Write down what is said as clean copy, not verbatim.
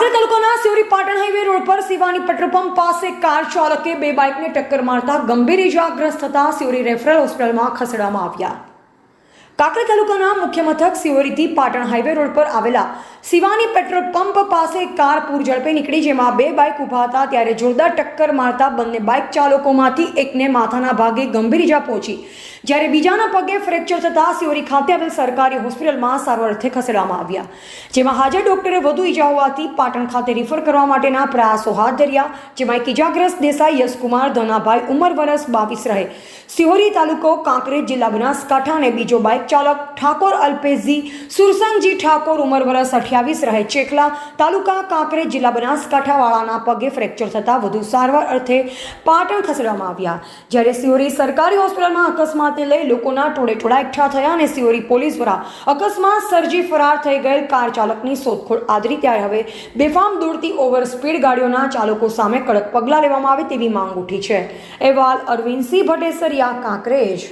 કાંકરેજ તાલુકાના Siyori Patan highway road પર Shivani petrol pump પાસે કાર ચાલકે બે બાઇકને ટક્કર મારતા ગંભીર ઇજાગ્રસ્ત થતા સિયોરી રેફરલ હોસ્પિટલમાં ખસેડવામાં આવ્યા। કાંકરેજ તાલુકાના મુખ્ય મથક સિયોરીથી પાટણ હાઈવે રોડ પર આવેલા શિવાની પેટ્રોલ પંપ પાસે કાર પૂર ઝડપે નીકળી, જેમાં બે બાઇક ઊભા હતા ત્યારે જોરદાર ટક્કર મારતા બંને બાઇક ચાલકોમાંથી એકને માથાના ભાગે ગંભીર ઇજા પહોંચી, જ્યારે બીજાના પગે ફ્રેક્ચર થતા સિયોરી ખાતે આવેલ સરકારી હોસ્પિટલમાં સારવાર અર્થે ખસેડવામાં આવ્યા, જેમાં હાજર ડોક્ટરે વધુ ઇજા હોવાથી પાટણ ખાતે રિફર કરવા માટેના પ્રયાસો હાથ ધર્યા, જેમાં એક ઇજાગ્રસ્ત દેસાઈ યશકુમાર ધનાભાઈ ઉંમર વર્ષ 22 રહે સિયોરી તાલુકો કાંકરેજ જિલ્લા બનાસકાંઠા અને બીજો બાઇક ચાલક ઠાકોર અલ્પેશજી સુરસંગજી ઠાકોર ઉંમર વર્ષ 28 રહે ચેખલા તાલુકા કાંકરેજ જિલ્લા બનાસકાંઠા વાળાના પગે ફ્રેક્ચર થતા વધુ સારવાર અર્થે પાટણ ખસેડવામાં આવ્યા, જ્યારે સિયોરી સરકારી હોસ્પિટલમાં અકસ્માતને લઈ લોકોના ટોળેટોળા એકઠા થયા અને સિયોરી પોલીસ દ્વારા અકસ્માત સર્જી ફરાર થઈ ગયેલ કાર ચાલકની શોધખોળ આદરી, ત્યારે હવે બેફામ દોડતી ઓવર સ્પીડ ગાડીઓના ચાલકો સામે કડક પગલાં લેવામાં આવે તેવી માંગ ઉઠી છે। અહેવાલ અરવિંદસિંહ ભટ્ટેસરિયા, કાંકરેજ।